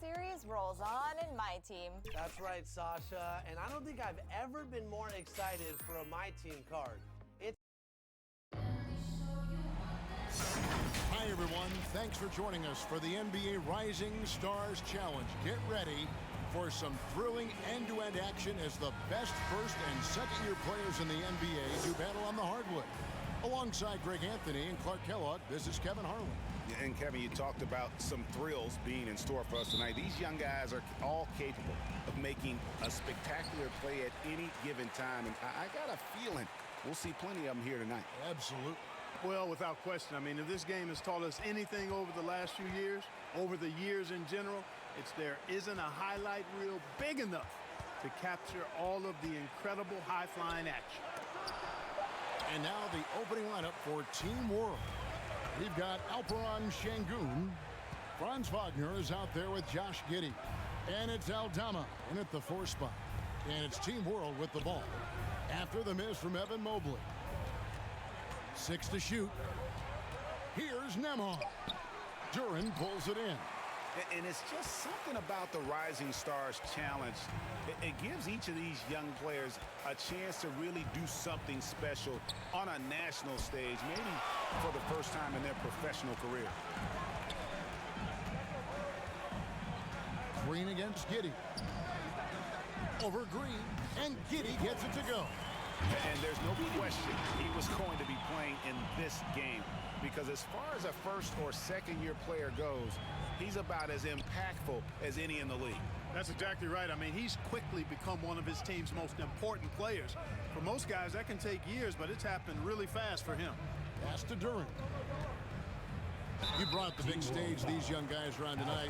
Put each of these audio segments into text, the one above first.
series rolls on in my team. That's right, Sasha. And I don't think I've ever been more excited for a My Team card. Hi, everyone. Thanks for joining us for the NBA Rising Stars Challenge. Get ready for some thrilling end-to-end action as the best first and second-year players in the NBA do battle on the hardwood. Alongside Greg Anthony and Clark Kellogg, this is Kevin Harlan. And Kevin, you talked about some thrills being in store for us tonight. These young guys are all capable of making a spectacular play at any given time. And I got a feeling we'll see plenty of them here tonight. Absolutely. Well, without question. I mean, if this game has taught us anything over the last few years, over the years in general, it's there isn't a highlight reel big enough to capture all of the incredible high-flying action. And now the opening lineup for Team World. We've got Alperen Şengün. Franz Wagner is out there with Josh Giddey. And it's Aldama in at the 4 spot. And it's Team World with the ball. After the miss from Evan Mobley. 6 to shoot. Here's Nembhard. Duren pulls it in. And it's just something about the Rising Stars Challenge. It gives each of these young players a chance to really do something special on a national stage, maybe for the first time in their professional career. Green against Giddey. Over Green, and Giddey gets it to go. And there's no question he was going to be playing in this game, because as far as a first or second year player goes, he's about as impactful as any in the league. That's exactly right. I mean, he's quickly become one of his team's most important players. For most guys, that can take years, but it's happened really fast for him. Pass to Duren. You brought the big stage these young guys are on tonight.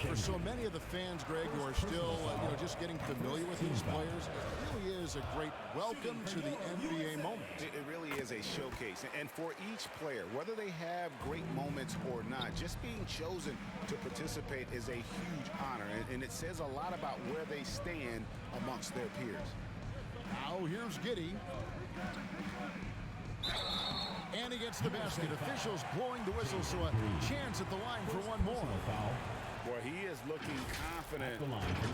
For so many of the fans, Greg, who are still just getting familiar with these players, it really is a great welcome to the NBA moment. It really is a showcase. And for each player, whether they have great moments or not, just being chosen to participate is a huge honor. And it says a lot about where they stand amongst their peers. Now here's Giddey. And he gets the basket. Officials blowing the whistle, so a chance at the line for one more. Boy, he is looking confident.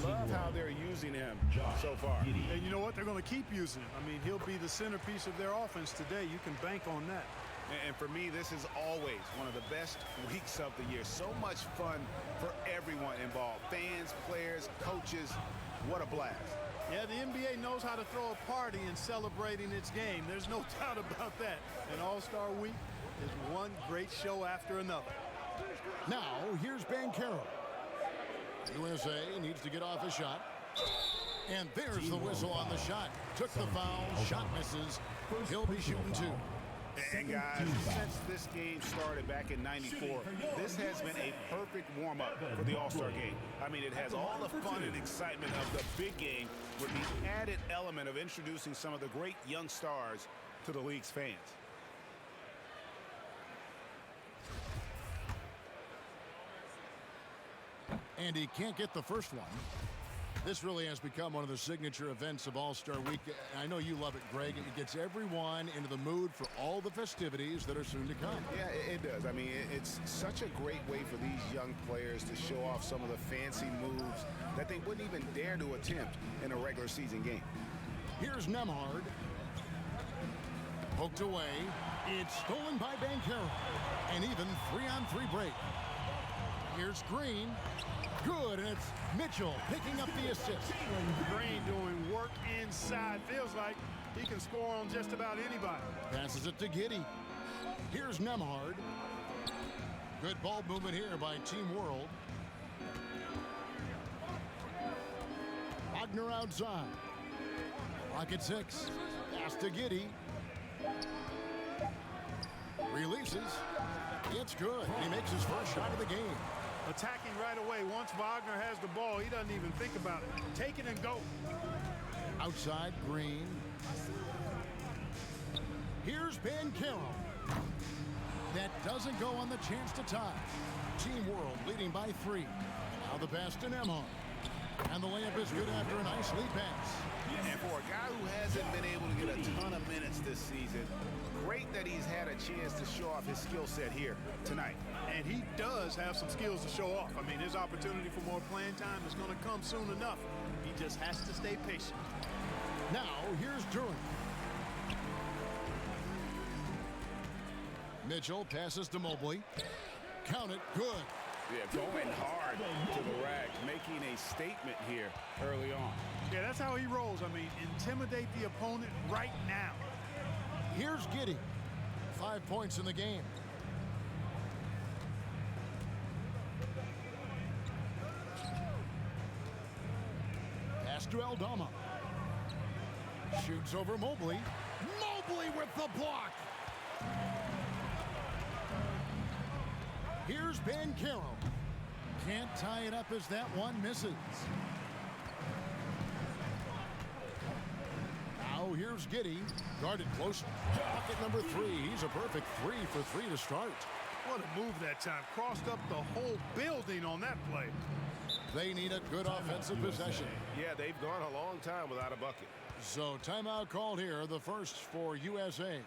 Love how they're using him so far. And you know what? They're going to keep using him. I mean, he'll be the centerpiece of their offense today. You can bank on that. And for me, this is always one of the best weeks of the year. So much fun for everyone involved. Fans, players, coaches. What a blast. Yeah, the NBA knows how to throw a party in celebrating its game. There's no doubt about that. And All-Star Week is one great show after another. Now, here's Banchero. USA needs to get off a shot. And there's the whistle on the shot. Took the foul, shot misses. He'll be shooting 2. And guys, since this game started back in '94, this has been a perfect warm-up for the All-Star game. I mean, it has all the fun and excitement of the big game with the added element of introducing some of the great young stars to the league's fans. And he can't get the first one. This really has become one of the signature events of All-Star Week. I know you love it, Greg. It gets everyone into the mood for all the festivities that are soon to come. Yeah, it does. I mean, it's such a great way for these young players to show off some of the fancy moves that they wouldn't even dare to attempt in a regular season game. Here's Nembhard. Poked away. It's stolen by Banchero. And even 3-on-3 break. Here's Green. Good, and it's Mitchell picking up the assist. Green doing work inside. Feels like he can score on just about anybody. Passes it to Giddey. Here's Nembhard. Good ball movement here by Team World. Wagner outside. Clock at 6. Pass to Giddey. Releases. It's good. He makes his first shot of the game. Attacking right away. Once Wagner has the ball, he doesn't even think about it. Take it and go. Outside, Green. Here's Banchero. That doesn't go on the chance to tie. Team World leading by 3. Now the pass to Nembhard. And the layup is good after a nice lead pass. And for a guy who hasn't been able to get a ton of minutes minutes this season. Great that he's had a chance to show off his skill set here tonight. And he does have some skills to show off. I mean, his opportunity for more playing time is going to come soon enough. He just has to stay patient. Now, here's Duran. Mitchell passes to Mobley. Count it, good. Yeah, going hard to the rack, making a statement here early on. Yeah, that's how he rolls. I mean, intimidate the opponent right now. Here's Giddey. 5 points in the game. Pass to Aldama. Shoots over Mobley. Mobley with the block. Here's Banchero. Can't tie it up as that one misses. Now here's Giddey. Guarded close. Bucket number 3. He's a perfect 3 for 3 to start. What a move that time. Crossed up the whole building on that play. They need a good offensive possession. Yeah, they've gone a long time without a bucket. So timeout called here, the first for USA.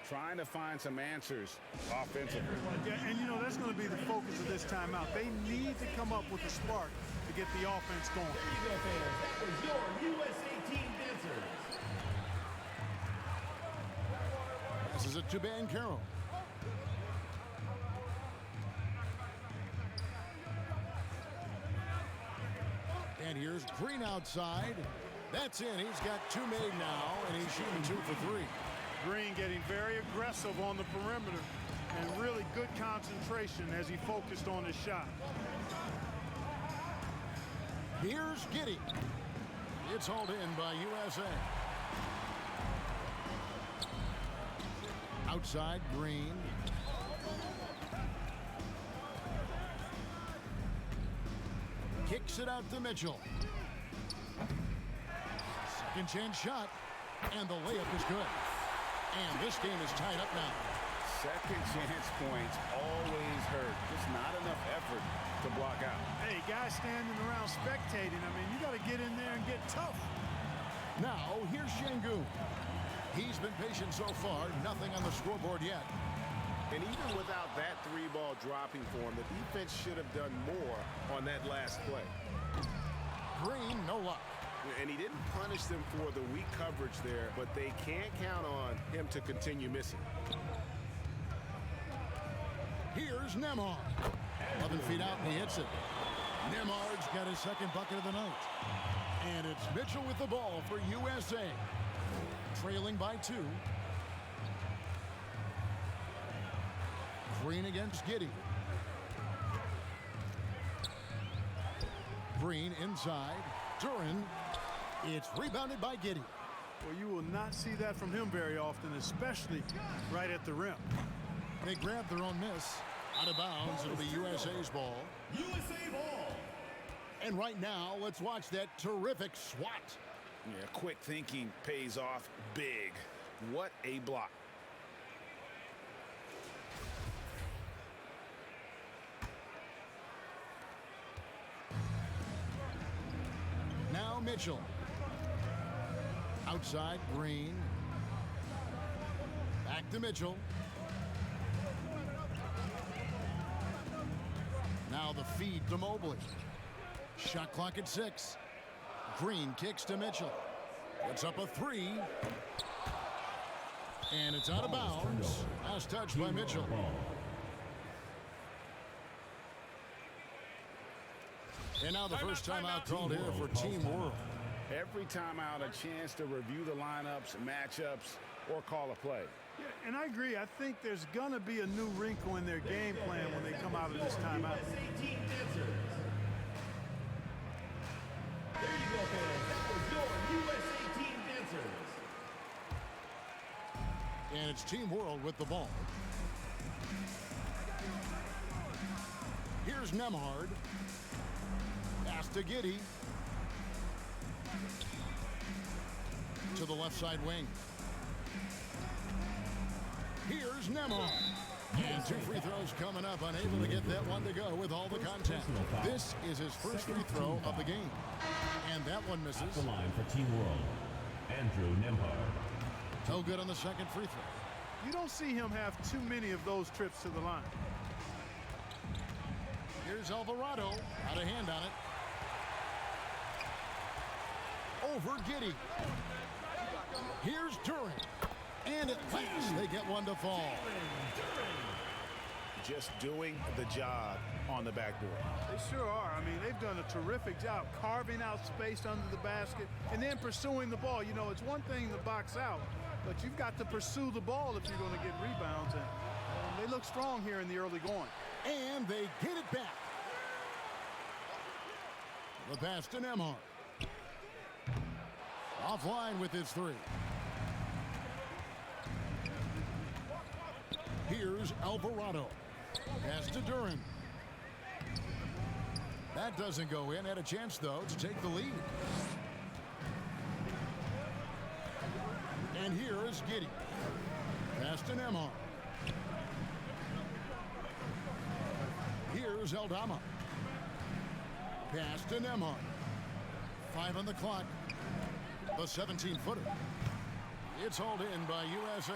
Trying to find some answers offensively. Yeah, and you know, that's going to be the focus of this timeout. They need to come up with a spark to get the offense going. There you go, fans. That was your USA team dancers. Passes it to Banchero. And here's Green outside. That's in. He's got 2 made now, and he's shooting 2 for 3. Green getting very aggressive on the perimeter and really good concentration as he focused on his shot. Here's Giddey. It's hauled in by USA. Outside, Green. Kicks it out to Mitchell. Second chance shot, and the layup is good. And this game is tied up now. Second chance points always hurt. Just not enough effort to block out. Hey, guys standing around spectating, I mean, you got to get in there and get tough. Now, here's Şengün. He's been patient so far. Nothing on the scoreboard yet. And even without that 3-ball dropping for him, the defense should have done more on that last play. Green, no luck. And he didn't punish them for the weak coverage there, but they can't count on him to continue missing. Here's Nembhard. 11 feet out, and he hits it. Nembhard's got his second bucket of the night. And it's Mitchell with the ball for USA. Trailing by 2. Green against Giddey. Green inside. Duran. It's rebounded by Giddey. Well, you will not see that from him very often, especially right at the rim. They grab their own miss. Out of bounds. It'll be USA's ball. USA ball. And right now, let's watch that terrific swat. Yeah, quick thinking pays off big. What a block. Now Mitchell. Outside, Green. Back to Mitchell. Now the feed to Mobley. Shot clock at 6. Green kicks to Mitchell. Puts up a 3. And it's out of bounds. Last touch by Mitchell. And now the first timeout called here for Team World. Every timeout, a chance to review the lineups, matchups, or call a play. Yeah, and I agree. I think there's going to be a new wrinkle in their game plan when they come out of this timeout. USA team dancers. There you go, fans. That was your USA team dancers. And it's Team World with the ball. Here's Nembhard. Pass to Giddey. To the left side wing. Here's Nembhard. And 2 free throws coming up. Unable to get that one to go with all the contact. This is his first free throw of the game. And that one misses. At the line for Team World, Andrew Nembhard. No good on the second free throw. You don't see him have too many of those trips to the line. Here's Alvarado. Got a hand on it. Over Giddey. Here's Duran. And at last they get one to fall. Just doing the job on the backboard. They sure are. I mean, they've done a terrific job carving out space under the basket and then pursuing the ball. You know, it's one thing to box out, but you've got to pursue the ball if you're going to get rebounds. And they look strong here in the early going. And they get it back. The pass to Nembhard. Offline with his three. Here's Alvarado. Pass to Duran. That doesn't go in. Had a chance, though, to take the lead. And here is Giddey. Pass to Nembhard. Here's Aldama. Pass to Nembhard. 5 on the clock. The 17-footer. It's hauled in by USA.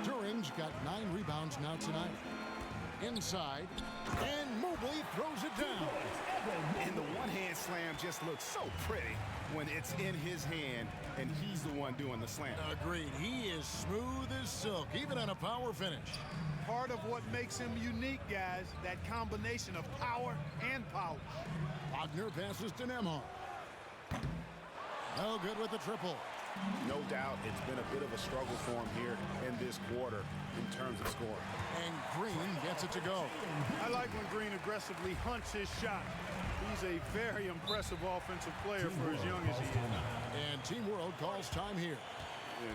Duran's got 9 rebounds now tonight. Inside, and Mobley throws it down. And the one-hand slam just looks so pretty when it's in his hand and he's the one doing the slam. Agreed. He is smooth as silk, even on a power finish. Part of what makes him unique, guys, that combination of power and polish. Wagner passes to Nembhard. No good with the triple. No doubt it's been a bit of a struggle for him here in this quarter in terms of scoring. And Green gets it to go. I like when Green aggressively hunts his shot. He's a very impressive offensive player for as young as he is. And Team World calls time here.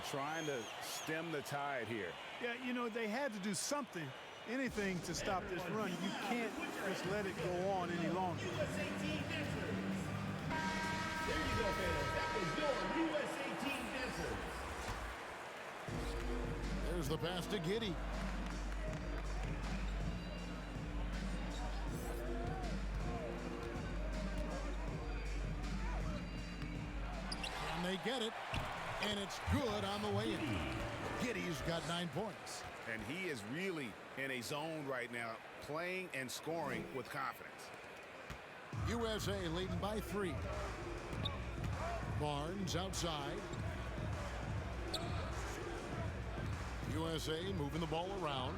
Trying to stem the tide here. Yeah, you know, they had to do something, anything to stop this run. You can't just let it go on any longer. There you go, fans. That was your USA team dancers. There's the pass to Giddey. And they get it. And it's good on the way in. Giddey's got 9 points. And he is really in a zone right now, playing and scoring with confidence. USA leading by 3. Barnes outside. USA moving the ball around.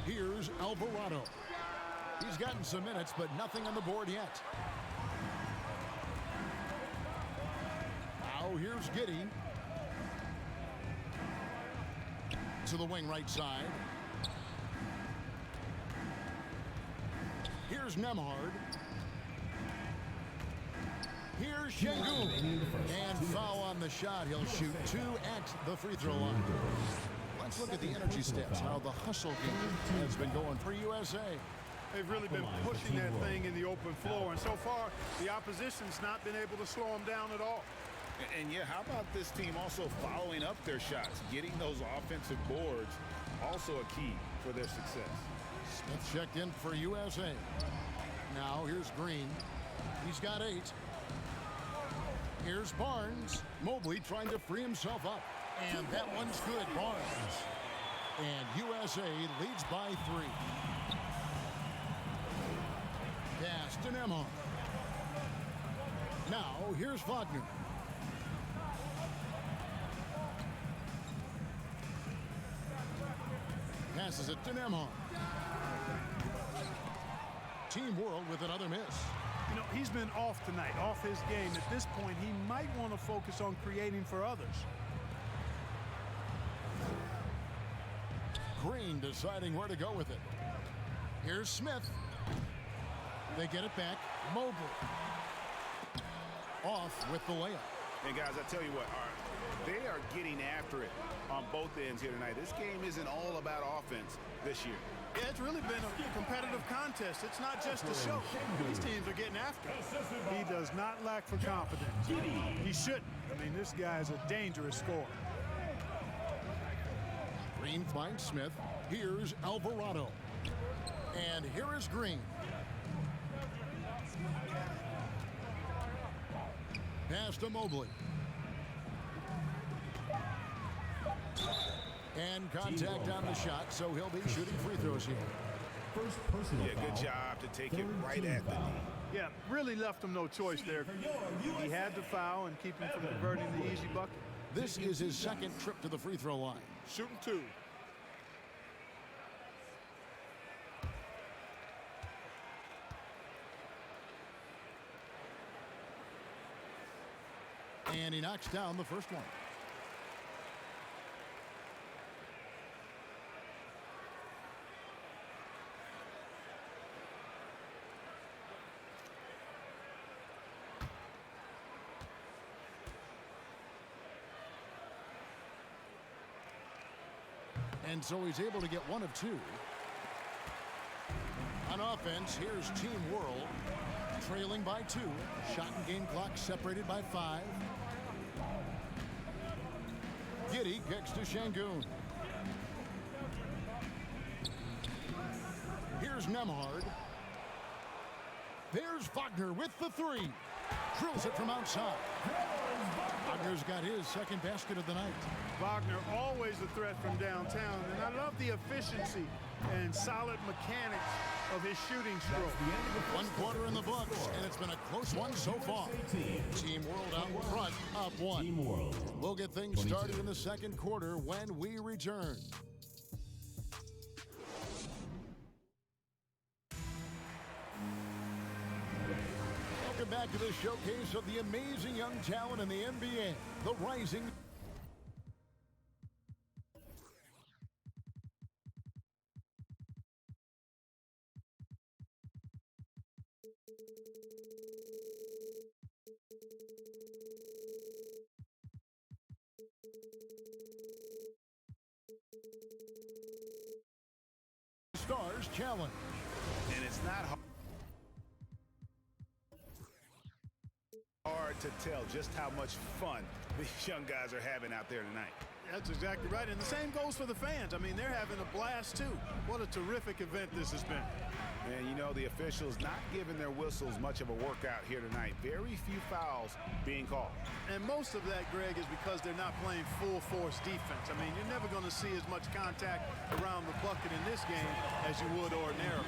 Here's Alvarado. He's gotten some minutes, but nothing on the board yet. Now here's Giddey. To the wing right side. Here's Nembhard. Here's Şengün. And foul on the shot. He'll shoot 2 at the free throw line. Let's look at the energy stats, how the hustle game has been going for USA. They've really been pushing that thing in the open floor, and so far, the opposition's not been able to slow them down at all. And yeah, how about this team also following up their shots, getting those offensive boards, also a key for their success. Smith checked in for USA. Now here's Green. He's got 8. Here's Barnes. Mobley trying to free himself up. And that one's good, Barnes. And USA leads by 3. Pass to Nembhard. Now here's Wagner. Passes it to Nembhard. Team World with another miss. You know, he's been off tonight, off his game. At this point, he might want to focus on creating for others. Green deciding where to go with it. Here's Smith. They get it back. Mobley. Off with the layup. And guys, I tell you what, they are getting after it on both ends here tonight. This game isn't all about offense this year. Yeah, it's really been a competitive contest. It's not just a show. These teams are getting after it. He does not lack for confidence. He shouldn't. I mean, this guy is a dangerous scorer. Green finds Smith. Here's Alvarado. And here is Green. Pass to Mobley. And contact on the shot, so he'll be shooting free throws here. First personal Yeah, good foul. job to take it Third right team at the foul. knee. Yeah, really left him no choice there. He had to foul and keep him from converting the easy bucket. This is his second trip to the free throw line. Shooting 2. And he knocks down the first one. And so he's able to get 1 of 2. On offense, here's Team World, trailing by 2. Shot and game clock separated by 5. Giddey kicks to Şengün. Here's Nembhard. There's Wagner with the 3. Drills it from outside. Wagner's got his second basket of the night. Wagner always a threat from downtown, and I love the efficiency and solid mechanics of his shooting stroke. 1 quarter in the books, and it's been a close one so far. Team World out front, up 1. Team World. We'll get things started in the second quarter when we return. Welcome back to the showcase of the amazing young talent in the NBN, the rising. Stars challenge. And it's not hard to tell just how much fun these young guys are having out there tonight. That's exactly right, and the same goes for the fans. I mean, they're having a blast, too. What a terrific event this has been. And, you know, the officials not giving their whistles much of a workout here tonight. Very few fouls being called. And most of that, Greg, is because they're not playing full-force defense. I mean, you're never going to see as much contact around the bucket in this game as you would ordinarily.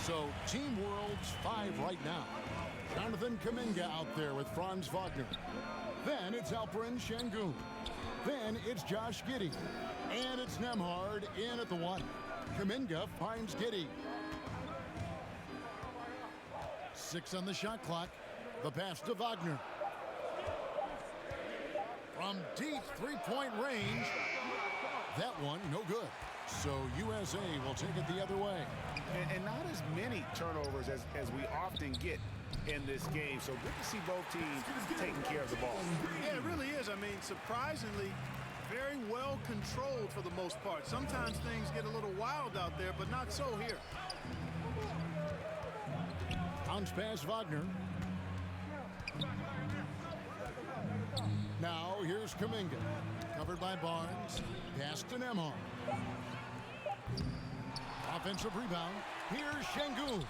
So, Team World's 5 right now. Jonathan Kuminga out there with Franz Wagner. Then it's Alperen Şengün. Then it's Josh Giddey. And it's Nembhard in at the 1. Kuminga finds Giddey. 6 on the shot clock. The pass to Wagner. From deep three-point range. That one, no good. So USA will take it the other way. And not as many turnovers as we often get in this game. So good to see both teams taking care of the ball. Yeah, it really is. I mean, surprisingly, very well controlled for the most part. Sometimes things get a little wild out there, but not so here. Bounce pass Wagner. Now here's Kuminga. Covered by Barnes. Pass to Nembhard. Offensive rebound. Here's Şengün.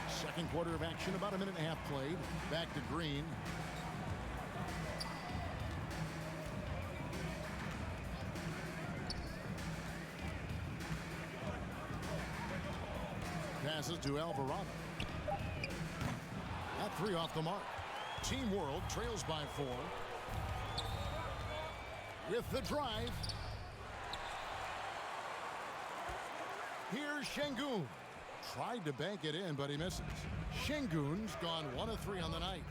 Second quarter of action, about a minute and a half played. Back to Green. Passes to Alvarado. That 3 off the mark. Team World trails by 4. With the drive. Here's Şengün. Tried to bank it in, but he misses. Şengün's gone 1 of 3 on the night.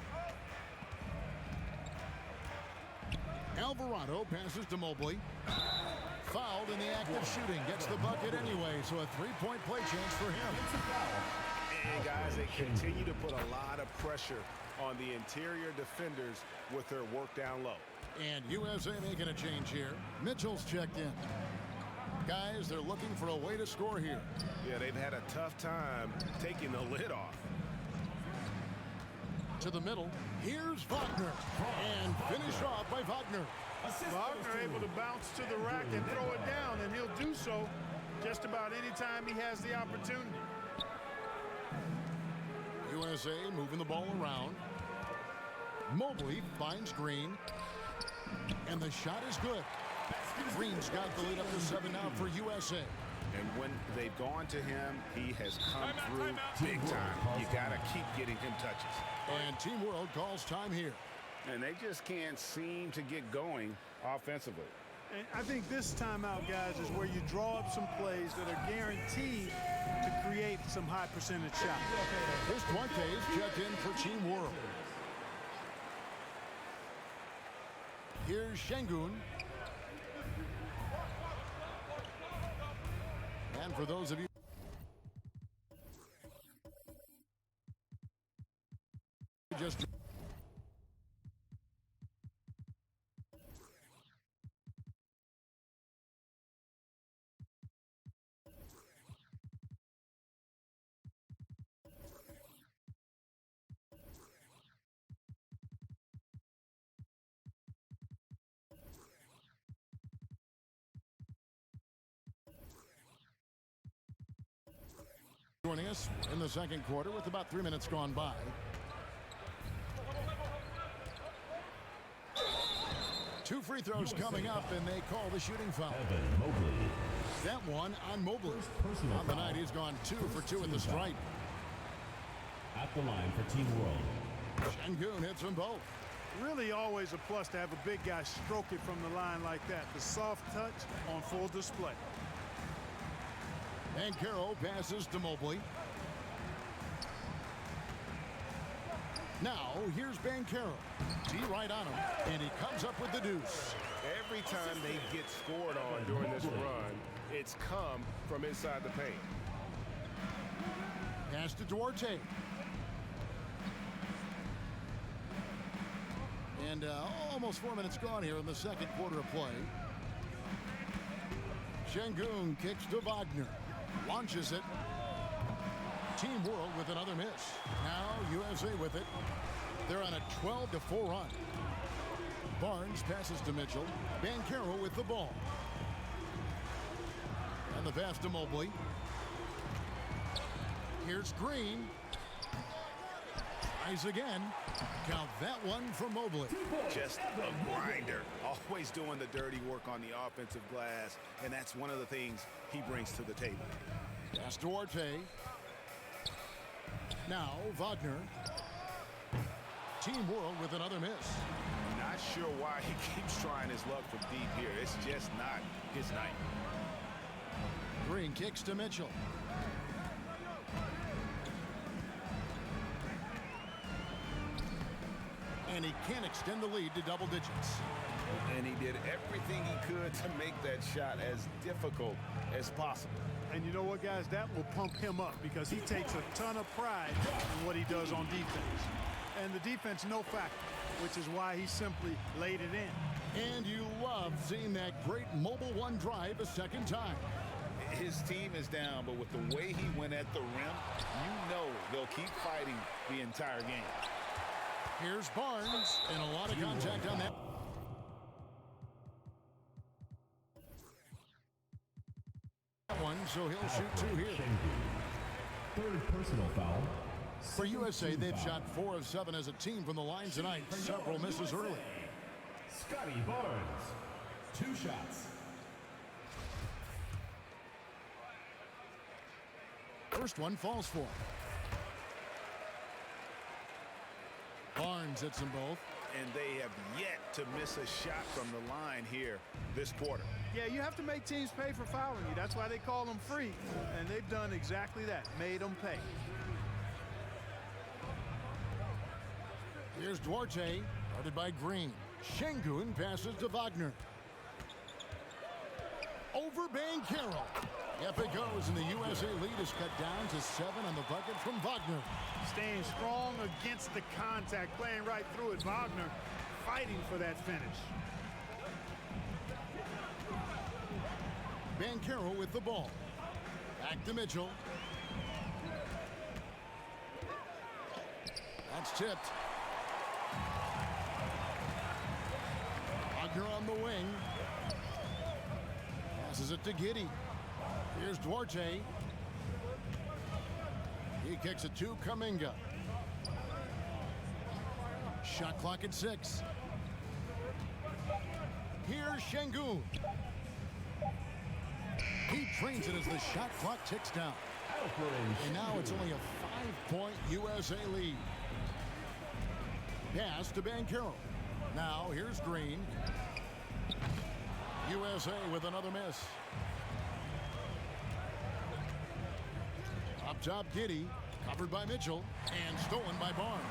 Alvarado passes to Mobley. Fouled in the act of shooting. Gets the bucket anyway, so a 3-point play chance for him. And guys, they continue to put a lot of pressure on the interior defenders with their work down low. And USA making a change here. Mitchell's checked in. Guys, they're looking for a way to score here. Yeah, they've had a tough time taking the lid off. To the middle. Here's Wagner. And finished off by Wagner. Wagner able to bounce to the rack and throw it down, and he'll do so just about any time he has the opportunity. USA moving the ball around. Mobley finds Green. And the shot is good. Green's got the lead up to 7 now for USA. And when they've gone to him, he has come through big time. You got to keep getting him touches. And Team World calls time here. And they just can't seem to get going offensively. And I think this timeout, guys, is where you draw up some plays that are guaranteed to create some high percentage shots. Here's Duarte checked in for Team World. Here's Şengün. And for those of you just joining us in the second quarter with about 3 minutes gone by. Two free throws coming up, and they call the shooting foul. That one on Mobley. On the night, he's gone 2 for 2 at the stripe. At the line for Team World. Şengün hits them both. Really always a plus to have a big guy stroke it from the line like that. The soft touch on full display. Banchero passes to Mobley. Now, here's Banchero. T right on him, and he comes up with the deuce. Every time they get scored on during this run, it's come from inside the paint. Pass to Duarte. And almost 4 minutes gone here in the second quarter of play. Şengün kicks to Wagner. Launches it. Team World with another miss. Now USA with it. They're on a 12-4 run. Barnes passes to Mitchell. Banchero with the ball. And the pass to Mobley. Here's Green. Tries again. Count that one for Mobley. Just a grinder. Always doing the dirty work on the offensive glass, and that's one of the things he brings to the table. Pass to Duarte. Now Wagner. Team World with another miss. Not sure why he keeps trying his luck from deep here. It's just not his night. Green kicks to Mitchell. And he can't extend the lead to double digits. And he did everything he could to make that shot as difficult as possible. And you know what, guys? That will pump him up because he takes a ton of pride in what he does on defense. And the defense, no factor, which is why he simply laid it in. And you love seeing that great mobile one drive a second time. His team is down, but with the way he went at the rim, you know they'll keep fighting the entire game. Here's Barnes, and a lot of contact on that. One, so he'll shoot 2 here. Third personal foul. For USA, they've shot 4 of 7 as a team from the line tonight. Several misses early. Scotty Barnes. 2 shots. First one falls for him. Barnes hits them both. And they have yet to miss a shot from the line here this quarter. Yeah, you have to make teams pay for fouling you. That's why they call them free. And they've done exactly that, made them pay. Here's Duarte, guarded by Green. Şengün passes to Wagner. Over Banchero. Up it goes, and the USA lead is cut down to 7 on the bucket from Wagner. Staying strong against the contact, playing right through it. Wagner fighting for that finish. Banchero with the ball. Back to Mitchell. That's tipped. Wagner on the wing. Passes it to Giddey. Here's Duarte. He kicks it to Kuminga. Shot clock at 6. Here's Şengün. He trains it as the shot clock ticks down. And now it's only a 5-point USA lead. Pass to Banchero. Now here's Green. USA with another miss. Up top, Giddey. Covered by Mitchell. And stolen by Barnes.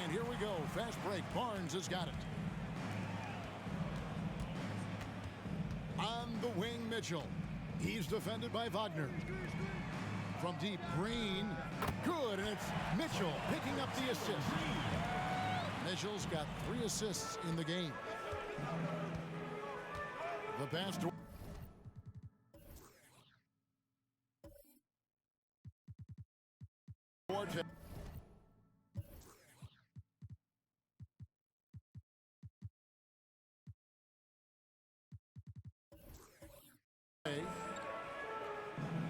And here we go. Fast break. Barnes has got it. On the wing, Mitchell. He's defended by Wagner. From deep, Green. Good, and it's Mitchell picking up the assist. Mitchell's got 3 assists in the game. The pass to...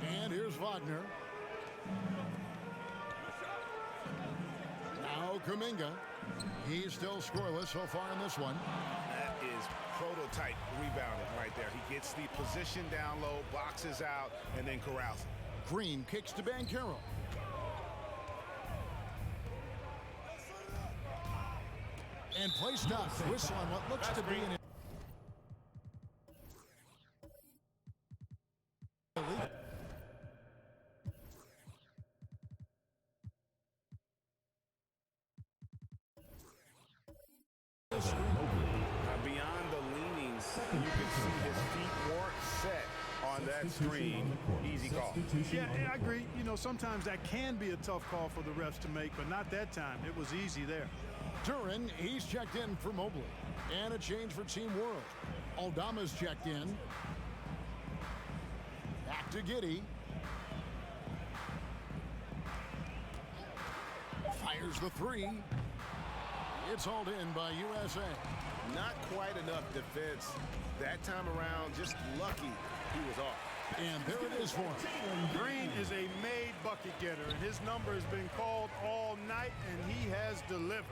And here's Wagner. Now Kuminga. He's still scoreless so far in this one. That is prototype rebounding right there. He gets the position down low, boxes out, and then corrals it. Green kicks to Banchero. And play stops. Whistle on what looks to be an... Beyond the leanings, you can see his feet weren't set on that screen. Easy call. Yeah, I agree. You know, sometimes that can be a tough call for the refs to make, but not that time. It was easy there. Duren, he's checked in for Mobley. And a change for Team World. Aldama's checked in. Back to Giddey. Fires the 3. It's hauled in by USA. Not quite enough defense that time around. Just lucky he was off. And there it is for him. Green is a made bucket getter, and his number has been called all night, and he has delivered.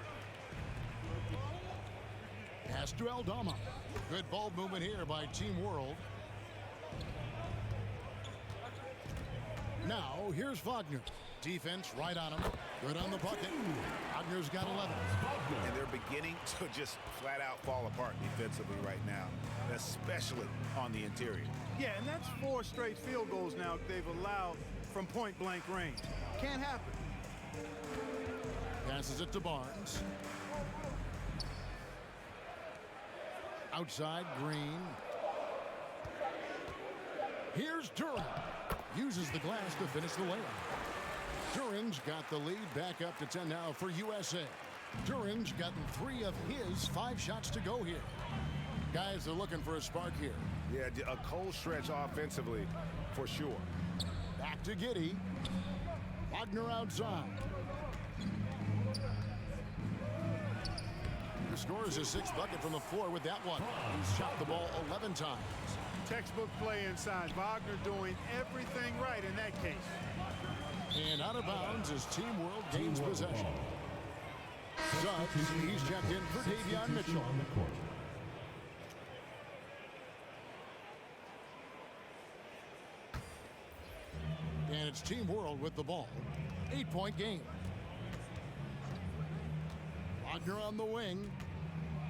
Pass to Aldama. Good ball movement here by Team World. Now, here's Wagner. Defense right on him. Good on the bucket. Wagner's got 11. And they're beginning to just flat out fall apart defensively right now, especially on the interior. Yeah, and that's 4 straight field goals now they've allowed from point-blank range. Can't happen. Passes it to Barnes. Outside, Green. Here's Duren. Uses the glass to finish the layup. Duren's got the lead back up to 10 now for USA. Duren's gotten 3 of his 5 shots to go here. Guys are looking for a spark here. Yeah, a cold stretch offensively for sure. Back to Giddey. Wagner outside. He scores his 6th bucket from the floor with that one. He's shot the ball 11 times. Textbook play inside. Wagner doing everything right in that case. And out of bounds as Team World gains possession. Suggs, he's checked in for Davion Mitchell. And it's Team World with the ball. 8-point game. Wagner on the wing.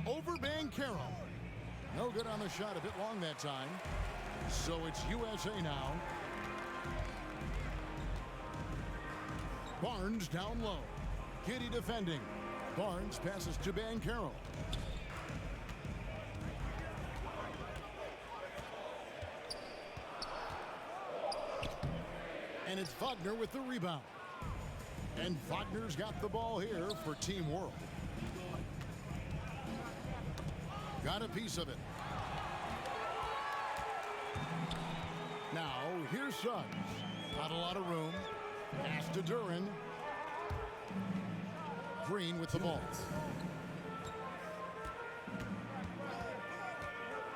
Over Banchero. No good on the shot, a bit long that time. So it's USA now. Barnes down low. Giddey defending. Barnes passes to Banchero. And it's Wagner with the rebound. And Wagner's got the ball here for Team World. Got a piece of it. Now, here's Suggs. Not a lot of room. Pass to Duren. Green with the ball.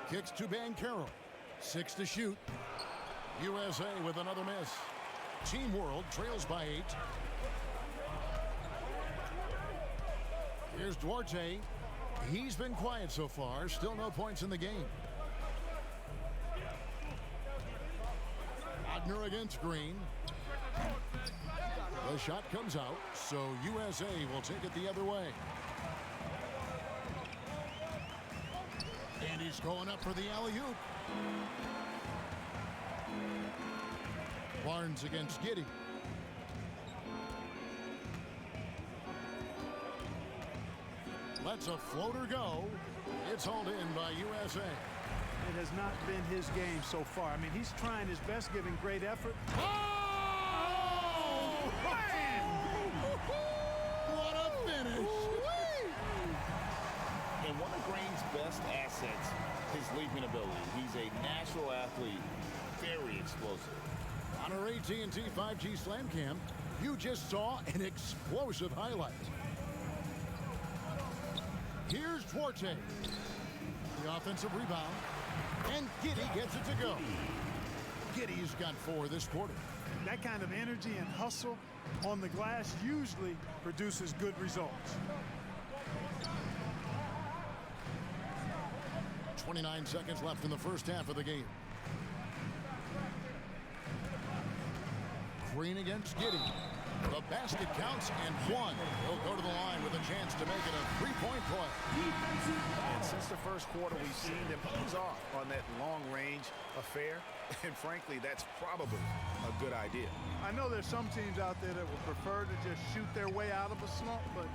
Kicks to Banchero. 6 to shoot. USA with another miss. Team World trails by 8. Here's Here's Duarte. He's been quiet so far. Still no points in the game. Wagner against Green. The shot comes out, so USA will take it the other way. And he's going up for the alley-oop. Barnes against Giddey. Lets a floater go. It's hauled in by USA. It has not been his game so far. I mean, he's trying his best, giving great effort. Oh! Man! What a finish! And one of Green's best assets, his leaping ability. He's a natural athlete, very explosive. On our AT&T 5G Slam Cam, you just saw an explosive highlight. Here's Duarte. The offensive rebound. And Giddey gets it to go. Giddey's got 4 this quarter. That kind of energy and hustle on the glass usually produces good results. 29 seconds left in the first half of the game. Green against Giddey. The basket counts and 1. He'll go to the line with a chance to make it a 3-point play. And since the first quarter, we've seen them ease off on that long-range affair. And frankly, that's probably a good idea. I know there's some teams out there that would prefer to just shoot their way out of a slump, but,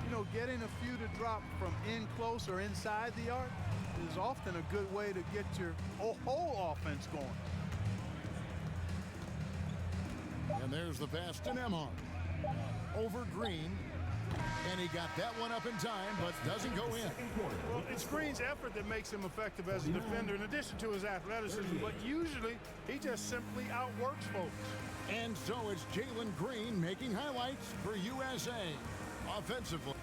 you know, getting a few to drop from in close or inside the arc is often a good way to get your whole offense going. And there's the pass to Nembhard. Over Green. And he got that one up in time, but doesn't go in. Well, it's Green's effort that makes him effective as a defender, in addition to his athleticism. But usually, he just simply outworks folks. And so it's Jalen Green making highlights for USA offensively.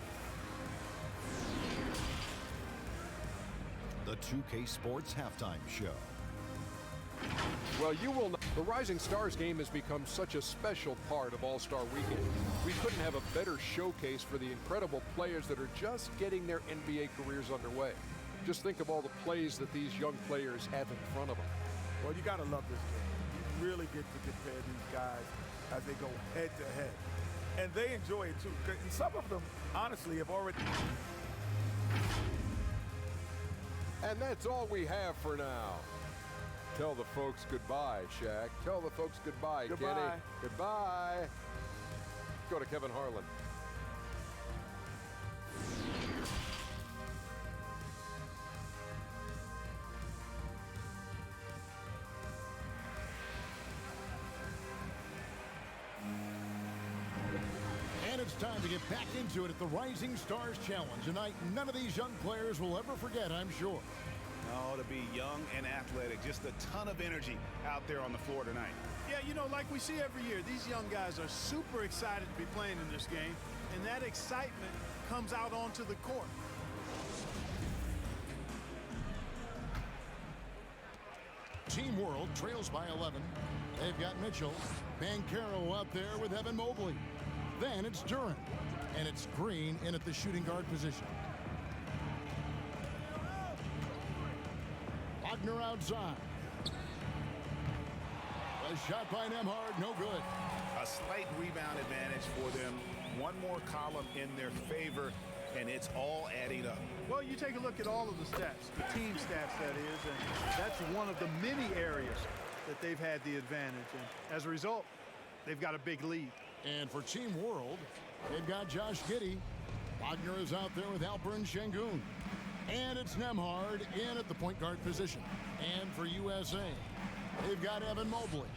The 2K Sports Halftime Show. Well, you will know, the Rising Stars game has become such a special part of All-Star Weekend. We couldn't have a better showcase for the incredible players that are just getting their NBA careers underway. Just think of all the plays that these young players have in front of them. Well, you got to love this game. You really get to compare these guys as they go head to head. And they enjoy it too. And some of them, honestly, have already... And that's all we have for now. Tell the folks goodbye, Shaq. Tell the folks goodbye, Goodbye. Kenny. Goodbye. Go to Kevin Harlan. And it's time to get back into it at the Rising Stars Challenge. A night none of these young players will ever forget, I'm sure. Oh, to be young and athletic, just a ton of energy out there on the floor tonight. Yeah, you know, like we see every year, these young guys are super excited to be playing in this game, and that excitement comes out onto the court. Team World trails by 11. They've got Mitchell. Banchero out there with Evan Mobley. Then it's Duran. And it's Green in at the shooting guard position. Wagner outside. A shot by Nembhard, no good. A slight rebound advantage for them. One more column in their favor, and it's all adding up. Well, you take a look at all of the stats, the team stats, that is, and that's one of the many areas that they've had the advantage. And as a result, they've got a big lead. And for Team World, they've got Josh Giddey. Wagner is out there with Alperen Şengün. And it's Nembhard in at the point guard position. And for USA, they've got Evan Mobley.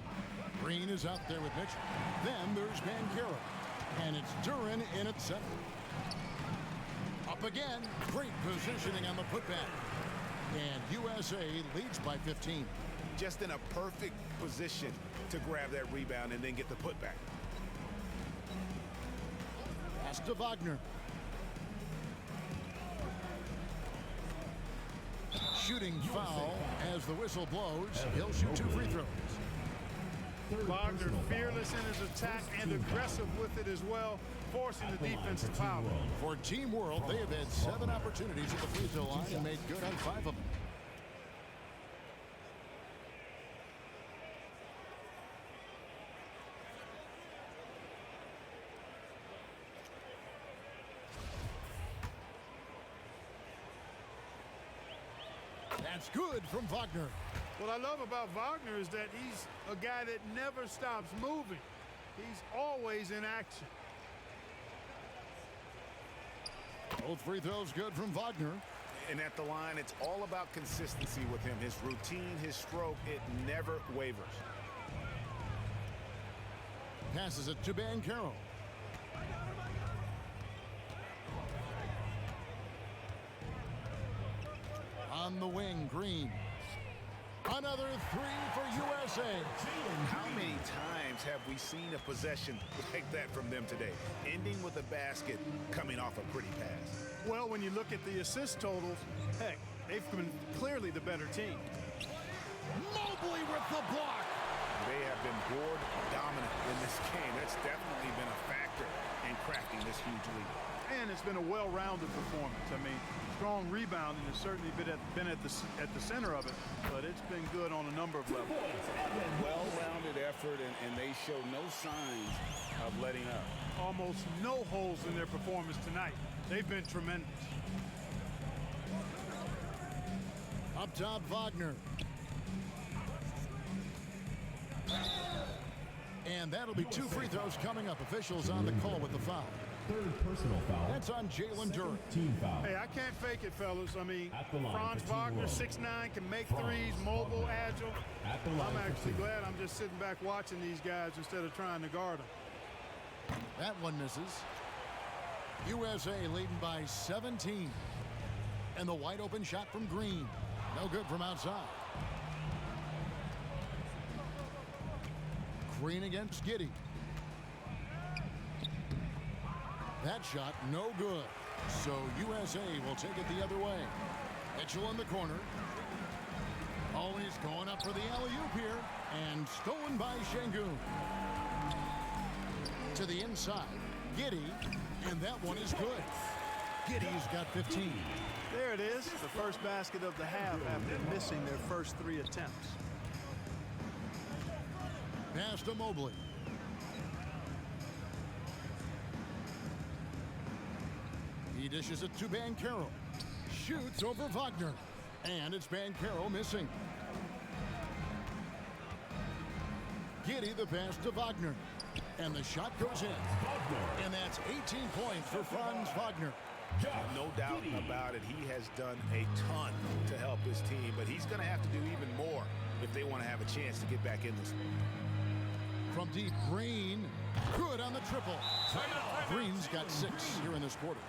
Green is out there with Mitchell. Then there's Banchero. And it's Duran in at center. Up again. Great positioning on the putback. And USA leads by 15. Just in a perfect position to grab that rebound and then get the putback. Pass to Wagner. Shooting foul as the whistle blows. He'll shoot 2 free throws. Wagner fearless in his attack and aggressive with it as well. forcing the defense to foul. For Team World, they have had 7 opportunities at the free throw line and made good on 5 of them. That's good from Wagner. What I love about Wagner is that he's a guy that never stops moving. He's always in action. Both free throws good from Wagner. And at the line, it's all about consistency with him. His routine, his stroke, it never wavers. Passes it to Banchero. On the wing, Green. Another 3 for USA. How many times have we seen a possession like that from them today? Ending with a basket, coming off a pretty pass. Well, when you look at the assist totals, heck, they've been clearly the better team. Mobley with the block. They have been board dominant in this game. That's definitely been a factor in crafting this huge lead. And it's been a well-rounded performance. I mean, strong rebounding has certainly been at the center of it, but it's been good on a number of levels. Well-rounded effort, and they show no signs of letting up. Almost no holes in their performance tonight. They've been tremendous. Up top, Wagner. And that'll be 2 free throws coming up. Officials on the call with the foul. Third personal foul. That's on Jalen Duren. Team foul. Hey, I can't fake it, fellas. I mean, At the line Franz for Team Wagner, World. 6'9", can make Franz threes, mobile, Wagner. agile. At the line I'm for actually two. glad I'm just sitting back watching these guys instead of trying to guard them. That one misses. USA leading by 17. And the wide open shot from Green. No good from outside. Green against Giddey. That shot no good. So USA will take it the other way. Mitchell in the corner. Always going up for the alley-oop here. And stolen by Şengün. To the inside. Giddey. And that one is good. Giddey's got 15. There it is, the first basket of the half after missing their first 3 attempts. Pass to Mobley. He dishes it to Banchero. Shoots over Wagner. And it's Banchero missing. Giddey the pass to Wagner. And the shot goes in. And that's 18 points for Franz Wagner. No doubt about it. He has done a ton to help his team, but he's going to have to do even more if they want to have a chance to get back in this one. From deep, Green. Good on the triple. Green's got 6 here in this quarter.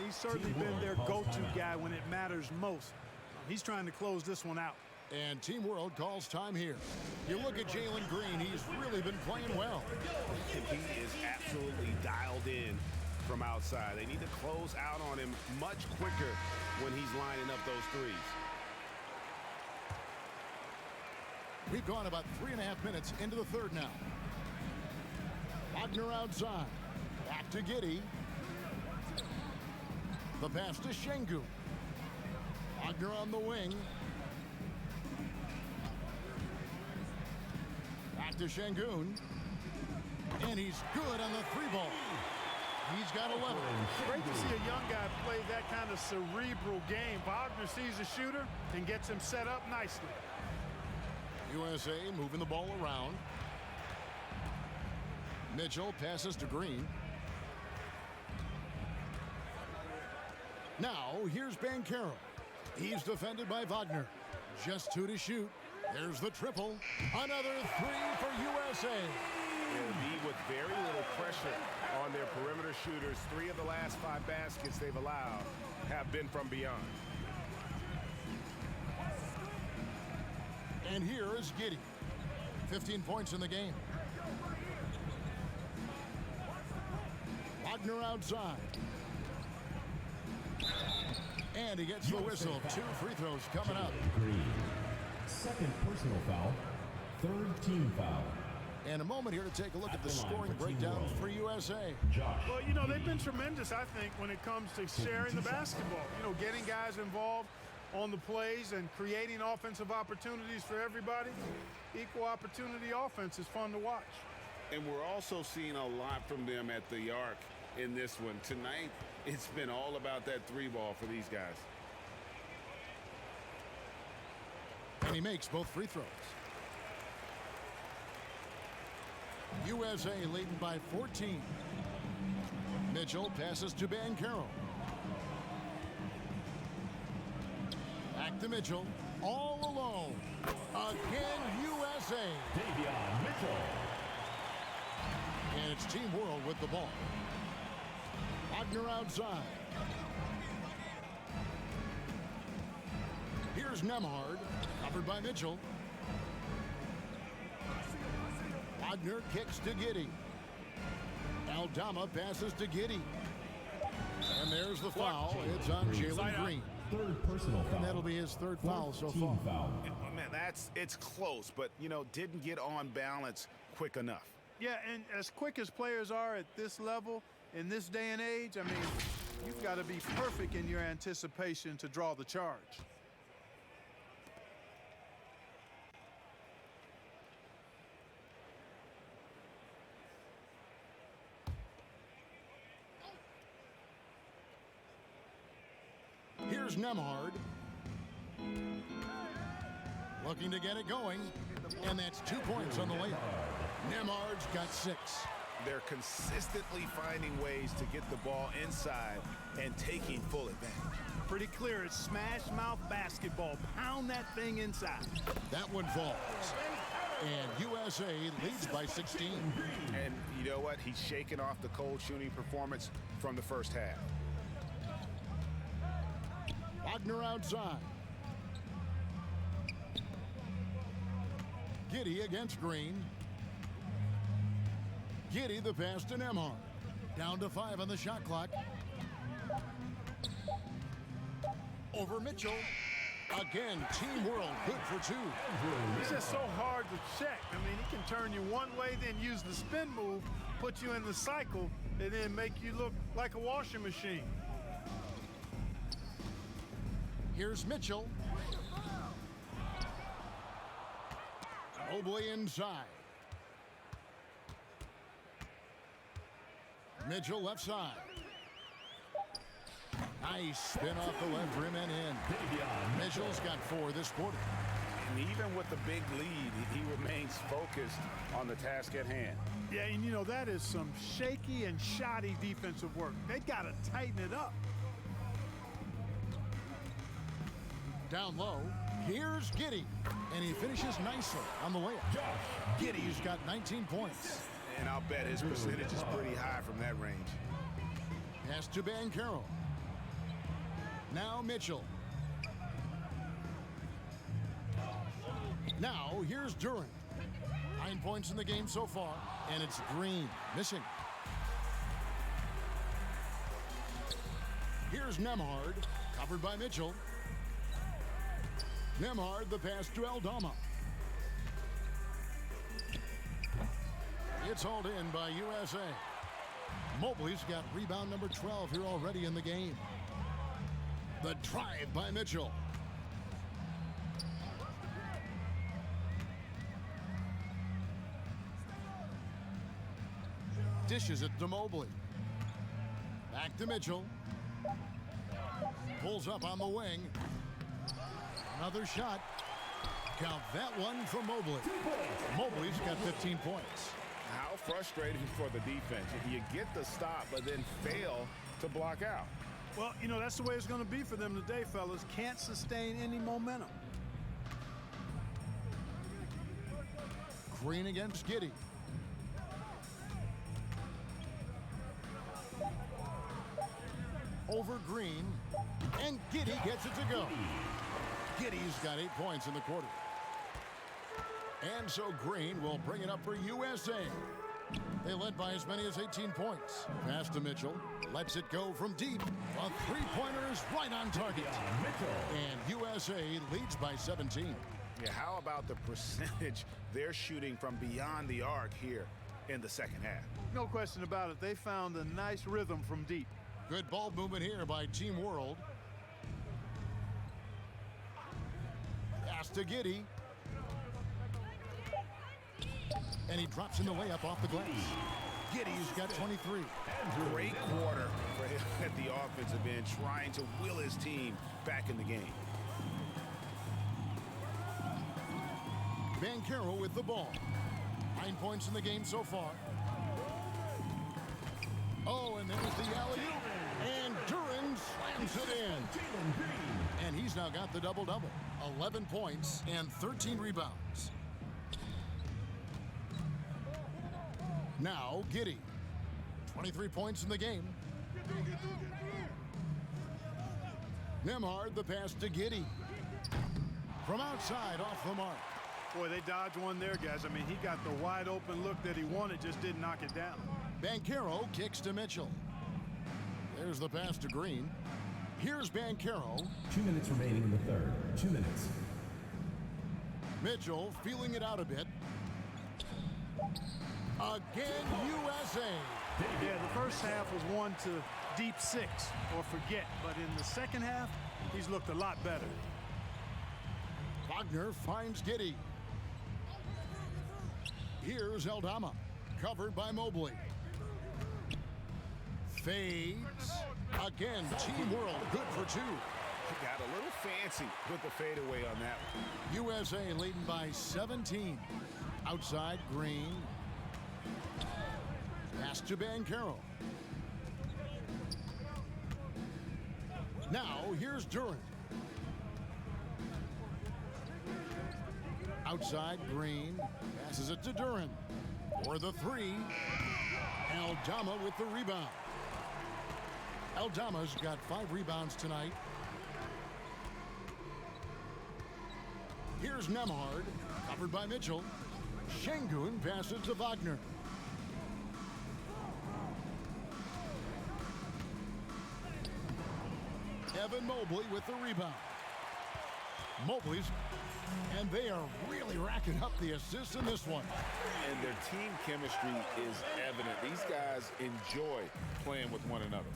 He's certainly been their go-to guy when it matters most. He's trying to close this one out. And Team World calls time here. You look at Jalen Green, he's really been playing well. He is absolutely dialed in from outside. They need to close out on him much quicker when he's lining up those threes. We've gone about 3.5 minutes into the third now. Wagner outside. Back to Giddey. The pass to Şengün. Wagner on the wing. Back to Şengün. And he's good on the 3-ball. He's got 11. Great to see a young guy play that kind of cerebral game. Wagner sees a shooter and gets him set up nicely. USA moving the ball around. Mitchell passes to Green. Now, here's Banchero. He's defended by Wagner. Just 2 to shoot. There's the triple. Another 3 for USA. They'll be with very little pressure on their perimeter shooters. 3 of the last 5 baskets they've allowed have been from beyond. And here is Giddey. 15 points in the game. Wagner outside. And he gets the whistle. 2 free throws coming up. Green. Second personal foul. Third team foul. And a moment here to take a look at the scoring breakdown for USA. Well, you know, they've been tremendous, I think, when it comes to sharing the basketball. You know, getting guys involved on the plays and creating offensive opportunities for everybody. Equal opportunity offense is fun to watch. And we're also seeing a lot from them at the arc in this one. Tonight, it's been all about that three ball for these guys. And he makes both free throws. USA leading by 14. Mitchell passes to Banchero. Back to Mitchell. All alone. Again, USA. Davion Mitchell. And it's Team World with the ball. Wagner outside. Here's Nembhard. Covered by Mitchell. Wagner kicks to Giddey. Aldama passes to Giddey. And there's the foul. It's on Jalen Green. Third personal foul. And that'll be his third foul so far. Foul. Man, it's close, but, you know, didn't get on balance quick enough. Yeah, and as quick as players are at this level, in this day and age, I mean, you've got to be perfect in your anticipation to draw the charge. Here's Nembhard. Looking to get it going. And that's 2 points on the layup. Nembhard's got 6. They're consistently finding ways to get the ball inside and taking full advantage. Pretty clear. It's smash mouth basketball. Pound that thing inside. That one falls. And USA leads by 16. And you know what? He's shaking off the cold shooting performance from the first half. Wagner outside. Giddey against Green. Giddey the pass to Nembhard. Down to 5 on the shot clock. Over Mitchell. Again, Team World good for 2. He's just so hard to check. I mean, he can turn you one way, then use the spin move, put you in the cycle, and then make you look like a washing machine. Here's Mitchell. Mobley inside. Mitchell left side. Nice spin off the left rim and in. Mitchell's got 4 this quarter. And even with the big lead, he remains focused on the task at hand. Yeah, and you know, that is some shaky and shoddy defensive work. They got to tighten it up. Down low, here's Giddey, and he finishes nicely on the layup. Giddey's got 19 points. And I'll bet his percentage is pretty high from that range. Pass to Banchero. Now Mitchell. Now here's Durant. 9 points in the game so far, and it's Green missing. Here's Nembhard, covered by Mitchell. Nembhard the pass to Aldama. It's hauled in by USA. Mobley's got rebound number 12 here already in the game. The drive by Mitchell. Dishes it to Mobley. Back to Mitchell. Pulls up on the wing. Another shot. Count that one for Mobley. Mobley's got 15 points. How frustrating for the defense. You get the stop, but then fail to block out. Well, you know, that's the way it's going to be for them today, fellas. Can't sustain any momentum. Green against Giddey. Over Green. And Giddey gets it to go. Giddey's got 8 points in the quarter. And so Green will bring it up for USA. They led by as many as 18 points. Pass to Mitchell. Lets it go from deep. A three-pointer is right on target. And USA leads by 17. Yeah, how about the percentage they're shooting from beyond the arc here in the second half? No question about it. They found a nice rhythm from deep. Good ball movement here by Team World. Pass to Giddey. And he drops in the layup off the glass. Giddey's got 23. Great quarter for him at the offensive end, trying to will his team back in the game. Banchero with the ball. 9 points in the game so far. Oh, and there's the alley-oop. And Duran slams it in. And he's now got the double-double. 11 points and 13 rebounds. Now Giddey. 23 points in the game. Nembhard, the pass to Giddey. From outside, off the mark. Boy, they dodged one there, guys. I mean, he got the wide open look that he wanted, just didn't knock it down. Banchero kicks to Mitchell. There's the pass to Green. Here's Banchero. 2 minutes remaining in the third. 2 minutes. Mitchell feeling it out a bit. Again, USA. Yeah, the first half was one to deep 6 or forget, but in the second half, he's looked a lot better. Wagner finds Giddey. Here's Aldama, covered by Mobley. Fades. Again, Team World, good for 2. Got a little fancy with the fadeaway on that one. USA leading by 17. Outside, Green. Pass to Banchero. Now, here's Duran. Outside, Green. Passes it to Duran. For the 3. Aldama with the rebound. Aldama's got 5 rebounds tonight. Here's Nembhard, covered by Mitchell. Şengün passes to Wagner. Evan Mobley with the rebound. Mobley's, and they are really racking up the assists in this one. And their team chemistry is evident. These guys enjoy playing with one another.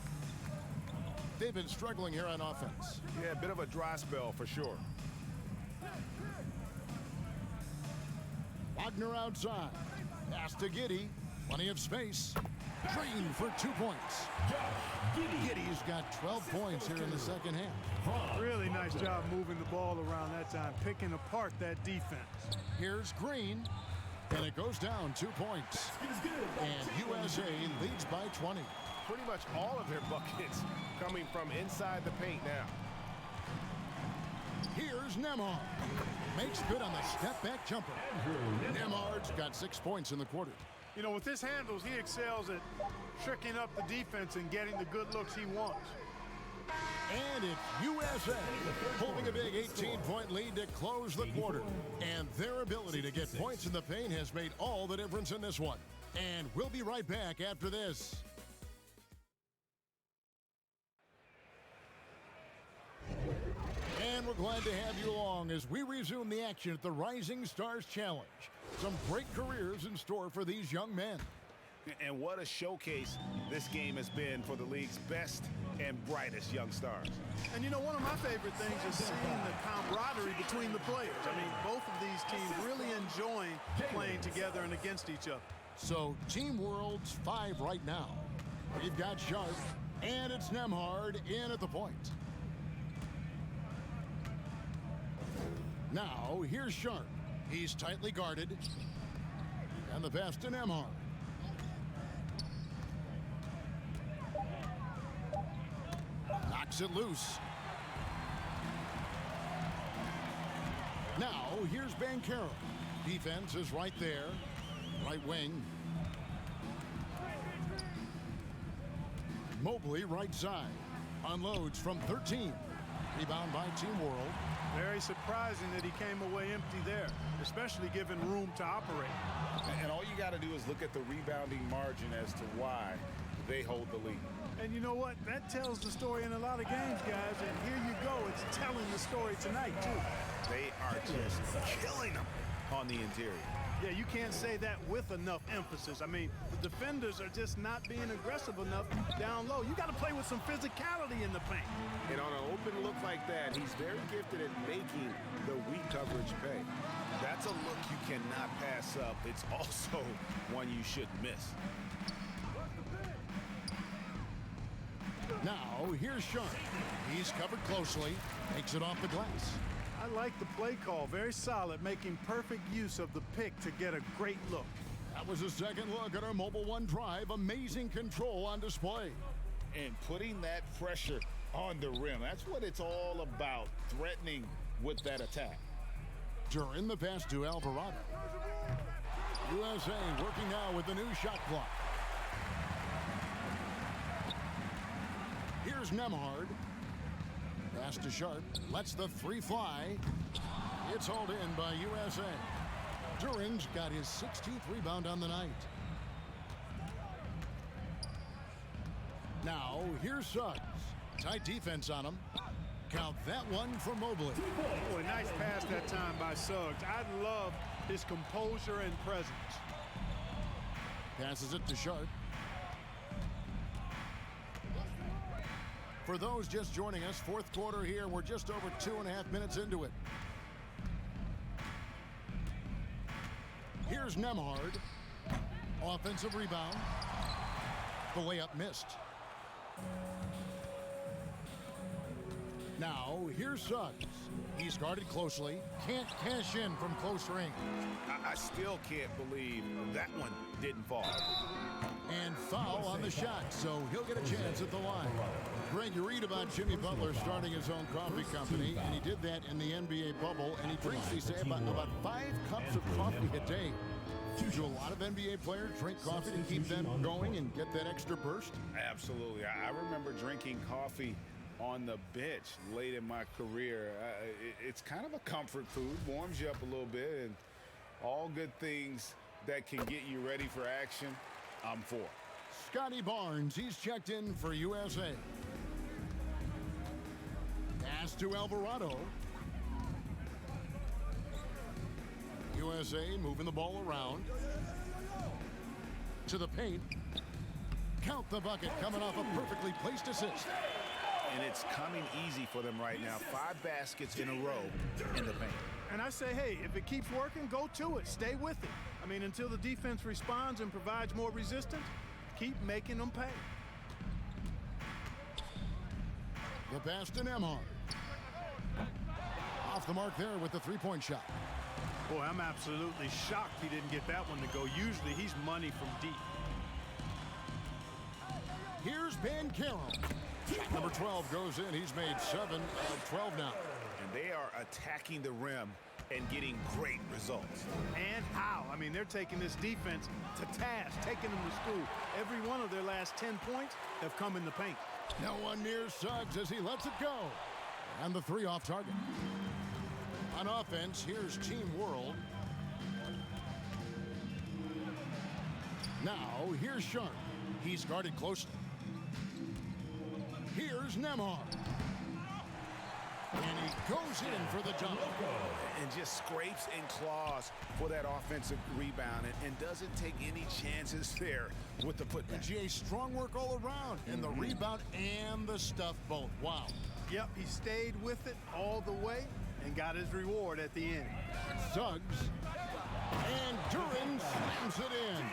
They've been struggling here on offense. Yeah, a bit of a dry spell for sure. Wagner outside. Pass to Giddey. Plenty of space. Green for 2 points. Giddey's got 12 points here in the second half. Really nice job moving the ball around that time, picking apart that defense. Here's Green, and it goes down 2 points. And USA leads by 20. Pretty much all of their buckets coming from inside the paint now. Here's Nembhard. Makes good on the step-back jumper. Nembhard's got 6 points in the quarter. You know, with his handles, he excels at tricking up the defense and getting the good looks he wants. And it's USA holding a big 18-point lead to close the quarter. And their ability to get points in the paint has made all the difference in this one. And we'll be right back after this. And we're glad to have you along as we resume the action at the Rising Stars Challenge. Some great careers in store for these young men. And what a showcase this game has been for the league's best and brightest young stars. And you know, one of my favorite things is seeing the camaraderie between the players. I mean, both of these teams really enjoying playing together and against each other. So Team World's 5 right now. We've got Sharp, and it's Nembhard in at the point. Now, here's Sharp. He's tightly guarded. And the pass to Nembhard. Knocks it loose. Now, here's Banchero. Defense is right there. Right wing. Mobley right side. Unloads from 13. Rebound by Team World. Very surprising that he came away empty there, especially given room to operate. And all you got to do is look at the rebounding margin as to why they hold the lead. And you know what? That tells the story in a lot of games, guys. And here you go. It's telling the story tonight, too. They are just killing them on the interior. Yeah, you can't say that with enough emphasis. I mean, the defenders are just not being aggressive enough down low. You got to play with some physicality in the paint. And on an open look like that, he's very gifted at making the weak coverage pay. That's a look you cannot pass up. It's also one you shouldn't miss. Now, here's Sharp. He's covered closely, takes it off the glass. I like the play call. Very solid, making perfect use of the pick to get a great look. That was a second look at our Mobile One drive. Amazing control on display. And putting that pressure on the rim. That's what it's all about, threatening with that attack. During the pass to Alvarado. USA working now with the new shot clock. Here's Nemhard. Pass to Sharp. Lets the three fly. It's hauled in by USA. Duran's got his 16th rebound on the night. Now, here's Suggs. Tight defense on him. Count that one for Mobley. Boy, nice pass that time by Suggs. I love his composure and presence. Passes it to Sharp. For those just joining us, fourth quarter here. We're just over 2.5 minutes into it. Here's Nemhard. Offensive rebound. The layup missed. Now, here's Suggs. He's guarded closely. Can't cash in from close range. I still can't believe that one didn't fall. And foul on the shot, so he'll get a chance at the line. Greg, you read about Jimmy Butler starting his own coffee company, and he did that in the NBA bubble, and he drinks, they say, about 5 cups of coffee a day. Do a lot of NBA players drink coffee to keep them going and get that extra burst? Absolutely. I remember drinking coffee on the bench late in my career. It's kind of a comfort food, warms you up a little bit, and all good things that can get you ready for action, I'm for. Scotty Barnes, he's checked in for USA. Pass to Alvarado. USA moving the ball around. To the paint. Count the bucket coming off a perfectly placed assist. And it's coming easy for them right now. 5 baskets in a row in the paint. And I say, hey, if it keeps working, go to it. Stay with it. I mean, until the defense responds and provides more resistance, keep making them pay. The pass to Nemhard. Off the mark there with the three-point shot. Boy, I'm absolutely shocked he didn't get that one to go. Usually he's money from deep. Here's Ben Carroll. Number 12 goes in. He's made 7 of 12 now. And they are attacking the rim and getting great results. And how? I mean, they're taking this defense to task, taking them to school. Every one of their last 10 points have come in the paint. No one near Suggs as he lets it go. And the 3 off target. On offense, here's Team World. Now, here's Sharp. He's guarded closely. Here's Nemhard. And he goes in for the jump. And just scrapes and claws for that offensive rebound and doesn't take any chances there with the putback. And GA, strong work all around. And the rebound and the stuff both. Wow. Yep, he stayed with it all the way and got his reward at the end. Suggs. And Duran slams it in.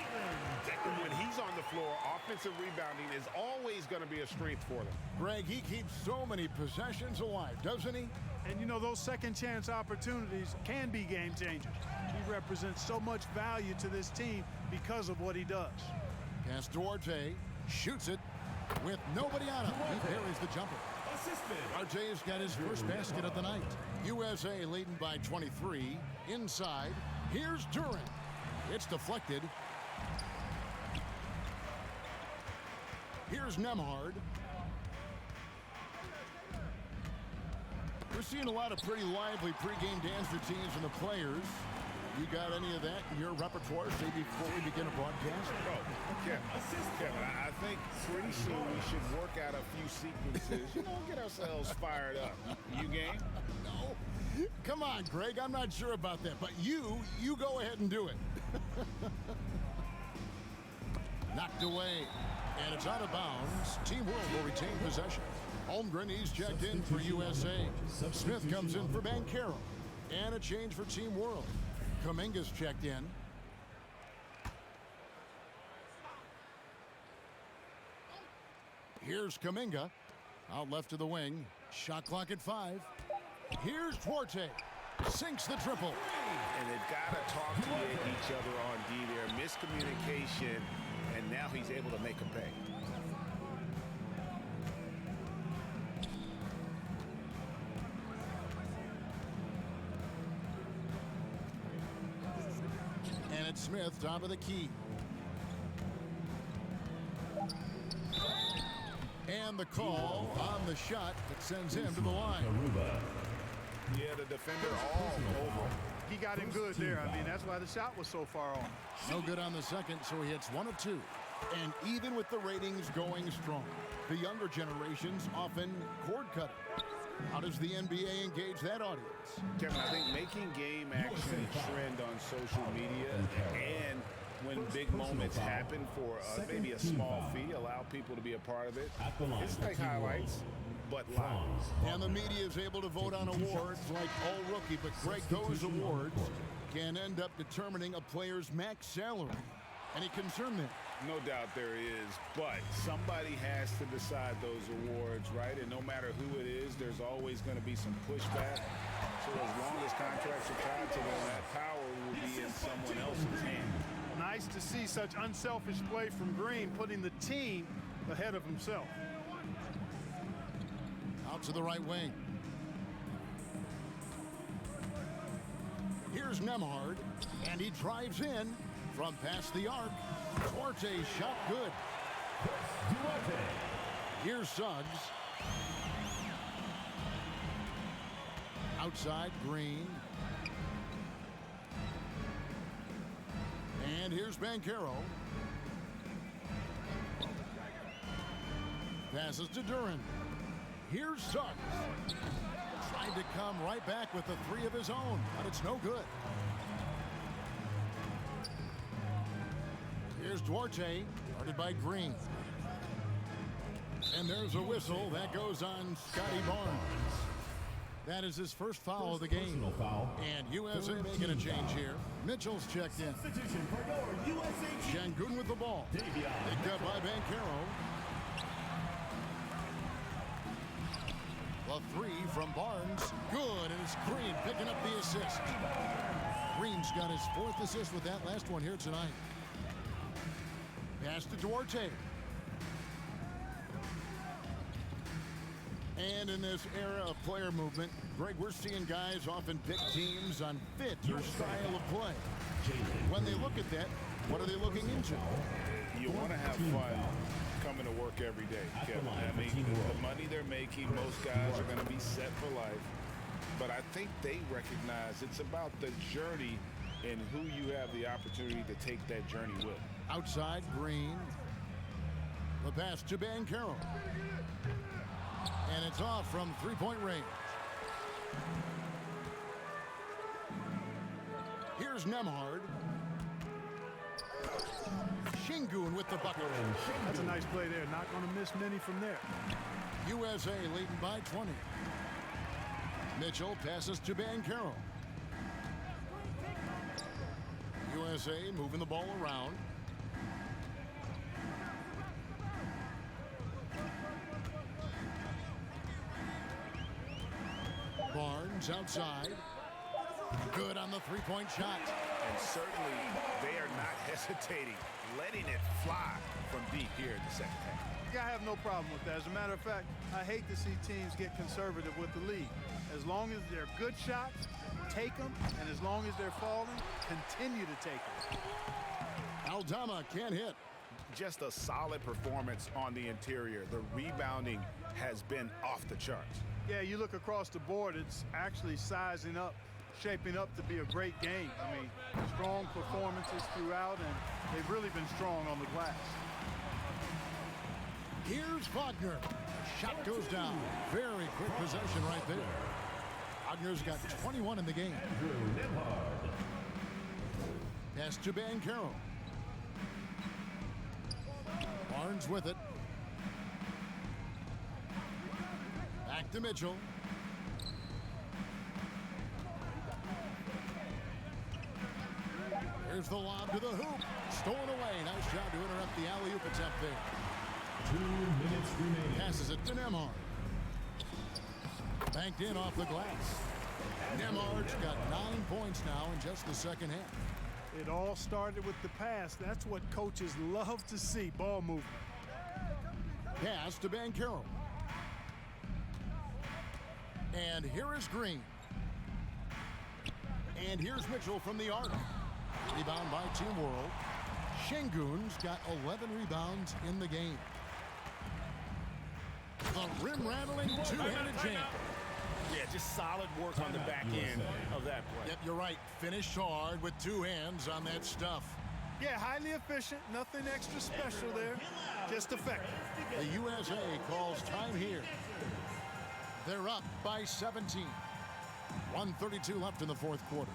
When he's on the floor, offensive rebounding is always going to be a strength for them. Greg, he keeps so many possessions alive, doesn't he? And you know, those second chance opportunities can be game changers. He represents so much value to this team because of what he does. Pass to Arte, shoots it with nobody on him. He parries the jumper. Arte's got his first basket of the night. USA leading by 23. Inside, here's Duran. It's deflected. Here's Nemhard. We're seeing a lot of pretty lively pregame dance routines from the players. You got any of that in your repertoire, say, before we begin a broadcast? Oh, Kevin, I think pretty soon we should work out a few sequences, get ourselves fired up. You game? No. Come on, Greg, I'm not sure about that, but you go ahead and do it. Knocked away, and it's out of bounds. Team World will retain possession. Holmgren, he's checked in for USA. Smith comes in for Bancaro. And a change for Team World. Kuminga's checked in. Here's Kuminga. Out left to the wing. Shot clock at 5. Here's Duarte. Sinks the triple. And they've got to talk to each other on D there. Miscommunication, and now he's able to make them pay. And it's Smith, top of the key. And the call on the shot that sends him to the line. Yeah, the defender all over. He got him good there. I mean, that's why the shot was so far off. No good on the second, so he hits 1 of 2. And even with the ratings going strong, the younger generations often cord cut it. How does the NBA engage that audience? Kevin, I think making game action trend on social media, and when big moments happen for maybe a small fee, allow people to be a part of it. It's like highlights, but live. And the media is able to vote on awards like All Rookie, but Greg, those awards can end up determining a player's max salary. Any concern there? No doubt there is, but somebody has to decide those awards, right? And no matter who it is, there's always going to be some pushback. So as long as contracts are tied to them, that power will be in someone else's hand. Nice to see such unselfish play from Green, putting the team ahead of himself. Out to the right wing. Here's Nemhard, and he drives in from past the arc. Duarte shot good. Here's Suggs. Outside, Green. And here's Bancaro. Passes to Duran. Here's Suggs. Tried to come right back with the 3 of his own, but it's no good. Here's Duarte, guarded by Green. And there's a whistle. That goes on Scotty Barnes. That is his first foul of the game. And USA making a change here. Mitchell's checked in. Şengün with the ball. Picked up by Bancaro. The 3 from Barnes. Good, and it's Green picking up the assist. Green's got his 4th assist with that last one here tonight. Pass to Duarte. And in this era of player movement, Greg, we're seeing guys often pick teams on fit or style of play. When they look at that, what are they looking into? You want to have fun coming to work every day, Kevin. I mean, the money they're making, most guys are going to be set for life. But I think they recognize it's about the journey and who you have the opportunity to take that journey with. Outside, Green. The pass to Bancaro. And it's off from 3-point range. Here's Nemhard. Şengün with the bucket. That's a nice play there. Not going to miss many from there. USA leading by 20. Mitchell passes to Bancaro. USA moving the ball around. Barnes outside. Good on the 3-point shot. And certainly they are not hesitating, letting it fly from deep here in the second half. I have no problem with that. As a matter of fact, I hate to see teams get conservative with the lead. As long as they're good shots, take them. And as long as they're falling, continue to take them. Aldama can't hit. Just a solid performance on the interior. The rebounding has been off the charts. Yeah, you look across the board, it's actually sizing up shaping up to be a great game. I mean, strong performances throughout, and they've really been strong on the glass. Here's Wagner. Shot goes down. Very quick possession right there. Wagner's got 21 in the game. Pass to Bancaro. Barnes with it. Back to Mitchell. Here's the lob to the hoop. Stolen away. Nice job to interrupt the alley-oop attempt there. 2 minutes remaining. Passes it to Nembhard. Banked in off the glass. Nembhard's got 9 points now in just the second half. It all started with the pass. That's what coaches love to see, ball movement. Pass to Bancaro. And here is Green. And here's Mitchell from the arc. Rebound by Team World. Şengün's got 11 rebounds in the game. The rim-rattling two-handed jam. Yeah, just solid work on the back end of that play. Yep, you're right. Finished hard with 2 hands on that stuff. Yeah, highly efficient. Nothing extra special there. Just effective. The USA calls time here. They're up by 17. 1:32 left in the fourth quarter.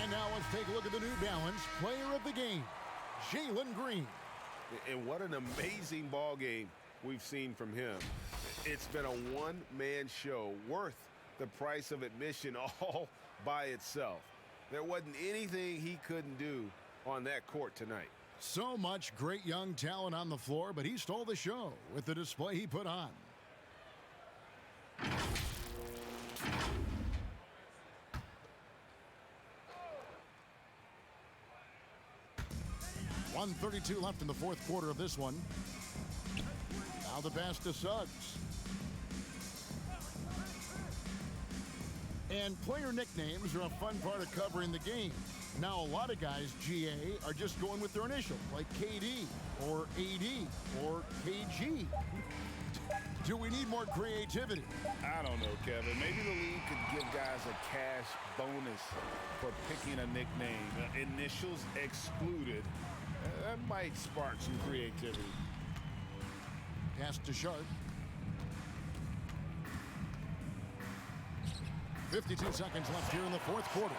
And now let's take a look at the New Balance player of the game, Jalen Green. And what an amazing ball game we've seen from him. It's been a one-man show worth the price of admission all by itself. There wasn't anything he couldn't do on that court tonight. So much great young talent on the floor, but he stole the show with the display he put on. .132 left in the fourth quarter of this one. Now the pass to Suggs. And player nicknames are a fun part of covering the game. Now a lot of guys, GA, are just going with their initial, like KD or AD or KG. Do we need more creativity? I don't know, Kevin. Maybe the league could give guys a cash bonus for picking a nickname. Initials excluded. That might spark some creativity. Pass to Sharp. 52 seconds left here in the fourth quarter.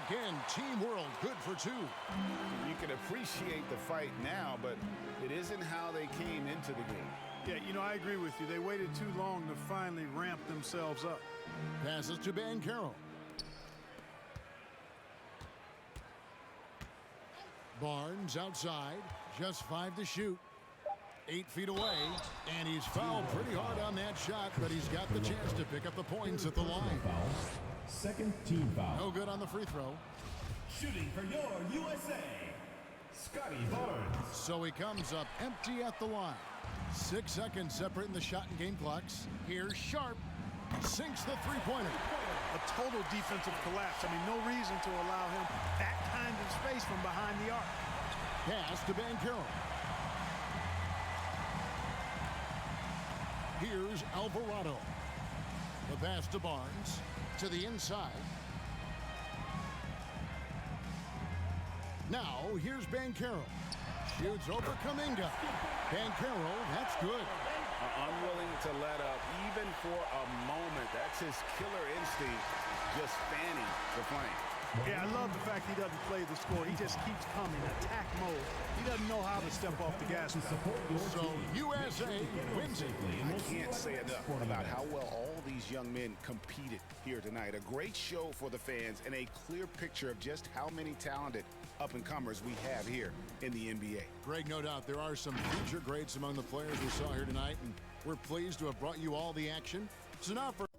Again, Team World good for 2. You can appreciate the fight now, but it isn't how they came into the game. Yeah, you know, I agree with you. They waited too long to finally ramp themselves up. Passes to Bancaro. Barnes outside, just 5 to shoot. 8 feet away, and he's fouled pretty hard on that shot, but he's got the chance to pick up the points at the line. Second team foul. No good on the free throw. Shooting for your USA, Scotty Barnes. So he comes up empty at the line. 6 seconds separating the shot and game clocks. Here's Sharp. Sinks the three-pointer. A total defensive collapse. I mean, no reason to allow him that kind of space from behind the arc. Pass to Bancaro. Here's Alvarado. The pass to Barnes. To the inside. Now, here's Bancaro. Shoots over Kuminga. Bancaro, that's good. Unwilling to let up even for a moment. That's his killer instinct, just fanning the flame. Yeah, I love the fact he doesn't play the score. He just keeps coming, attack mode. He doesn't know how to step off the gas pedal. So USA wins it. I can't say enough about how well all these young men competed here tonight. A great show for the fans and a clear picture of just how many talented up-and-comers we have here in the NBA. Greg, no doubt there are some future greats among the players we saw here tonight, and we're pleased to have brought you all the action. So now for